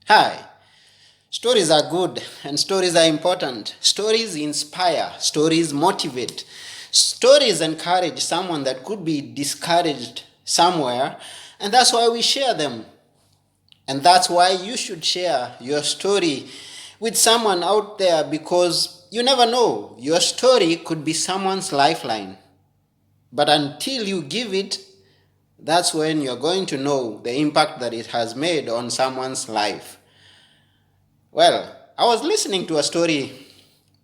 Hi. Stories are good and stories are important. Stories inspire, stories motivate. Stories encourage someone that could be discouraged somewhere, and that's why we share them. And that's why you should share your story with someone out there because you never know. Your story could be someone's lifeline. But until you give it, that's when you're going to know the impact that it has made on someone's life. Well, I was listening to a story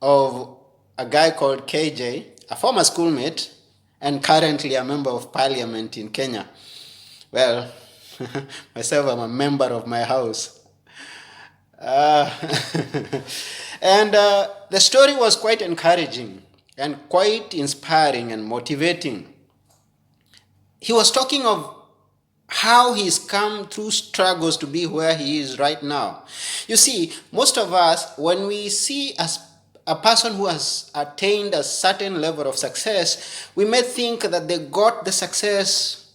of a guy called KJ, a former schoolmate and currently a member of parliament in Kenya. Well, myself, I'm a member of my house. Uh, and the story was quite encouraging and quite inspiring and motivating. He was talking of how he's come through struggles to be where he is right now. You see, most of us, when we see a person who has attained a certain level of success, we may think that they got the success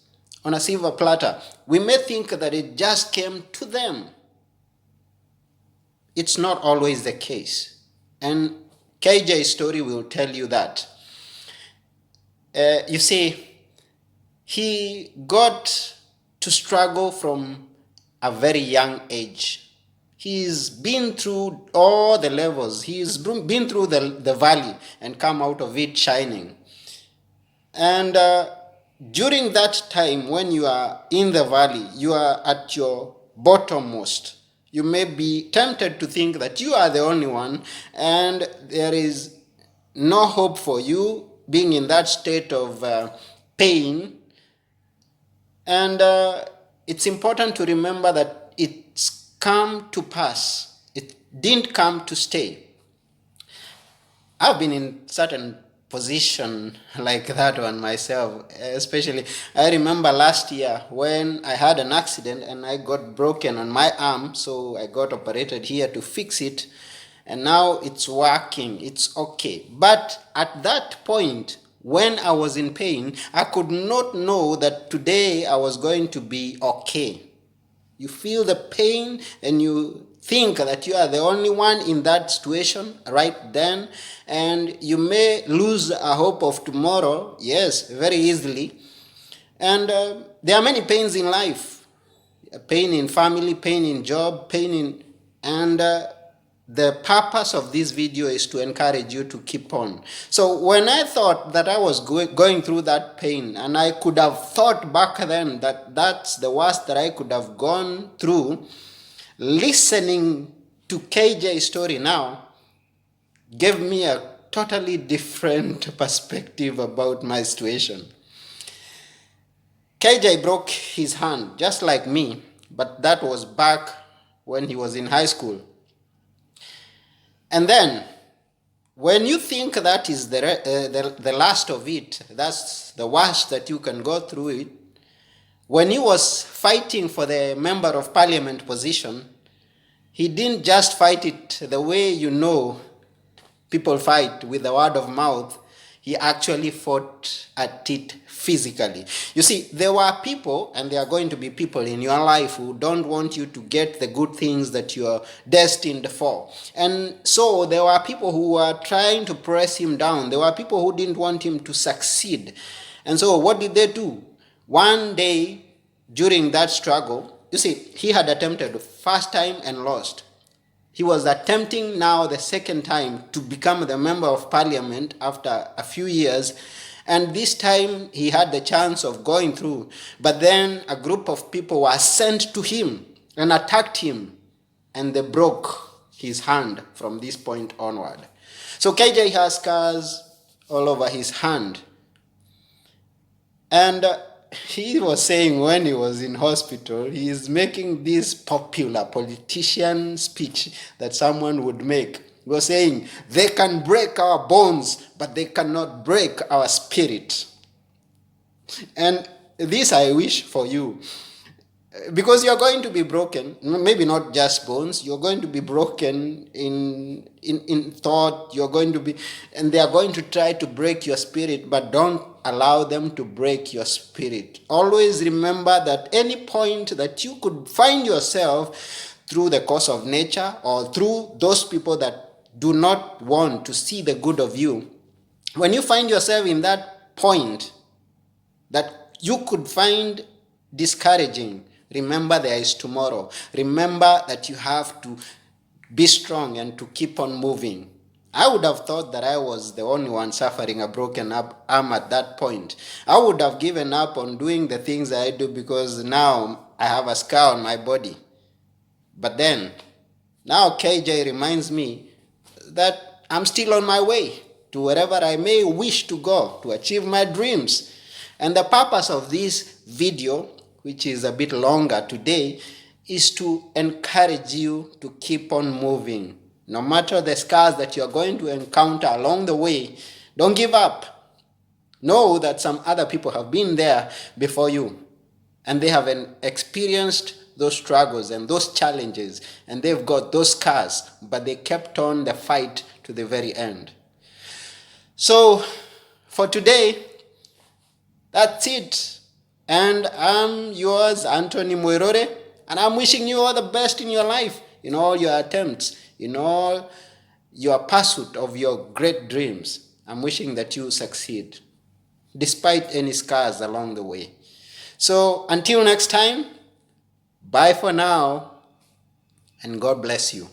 on a silver platter. We may think that it just came to them. It's not always the case. And KJ's story will tell you that. You see, he got to struggle from a very young age. He's been through all the levels. He's been through the valley and come out of it shining. And during that time, when you are in the valley, you are at your bottommost. You may be tempted to think that you are the only one and there is no hope for you being in that state of pain. And it's important to remember that it's come to pass. It didn't come to stay. I've been in certain position like that one myself. Especially, I remember last year when I had an accident and I got broken on my arm, so I got operated here to fix it, and now it's working. It's okay. But at that point, when I was in pain, I could not know that today I was going to be okay. You feel the pain and you think that you are the only one in that situation right then, and you may lose a hope of tomorrow, yes, very easily. And there are many pains in life, pain in family, pain in job, pain in, and the purpose of this video is to encourage you to keep on. So when I thought that I was going through that pain, and I could have thought back then that that's the worst that I could have gone through, listening to KJ's story now gave me a totally different perspective about my situation. KJ broke his hand just like me, but that was back when he was in high school. And then, when you think that is the last of it, that's the worst that you can go through it, when he was fighting for the member of parliament position, he didn't just fight it the way you know people fight with the word of mouth. He actually fought at it physically. You see, there were people, and there are going to be people in your life who don't want you to get the good things that you are destined for. And so there were people who were trying to press him down. There were people who didn't want him to succeed. And so what did they do? One day during that struggle, you see, he had attempted the first time and lost. He was attempting now the second time to become the member of parliament after a few years. And this time he had the chance of going through. But then a group of people were sent to him and attacked him. And they broke his hand from this point onward. So KJ has scars all over his hand. And he was saying when he was in hospital, he is making this popular politician speech that someone would make. He was saying, they can break our bones, but they cannot break our spirit. And this I wish for you. Because you're going to be broken, maybe not just bones, you're going to be broken in thought, you're going to be, and they are going to try to break your spirit, but don't allow them to break your spirit. Always remember that any point that you could find yourself through the course of nature or through those people that do not want to see the good of you, when you find yourself in that point that you could find discouraging, remember there is tomorrow. Remember that you have to be strong and to keep on moving. I would have thought that I was the only one suffering a broken arm at that point. I would have given up on doing the things I do because now I have a scar on my body. But then, now KJ reminds me that I'm still on my way to wherever I may wish to go to achieve my dreams. And the purpose of this video, which is a bit longer today, is to encourage you to keep on moving. No matter the scars that you're going to encounter along the way, don't give up. Know that some other people have been there before you, and they have experienced those struggles and those challenges, and they've got those scars, but they kept on the fight to the very end. So for today, that's it. And I'm yours, Anthony Moirore, and I'm wishing you all the best in your life, in all your attempts, in all your pursuit of your great dreams. I'm wishing that you succeed, despite any scars along the way. So until next time, bye for now, and God bless you.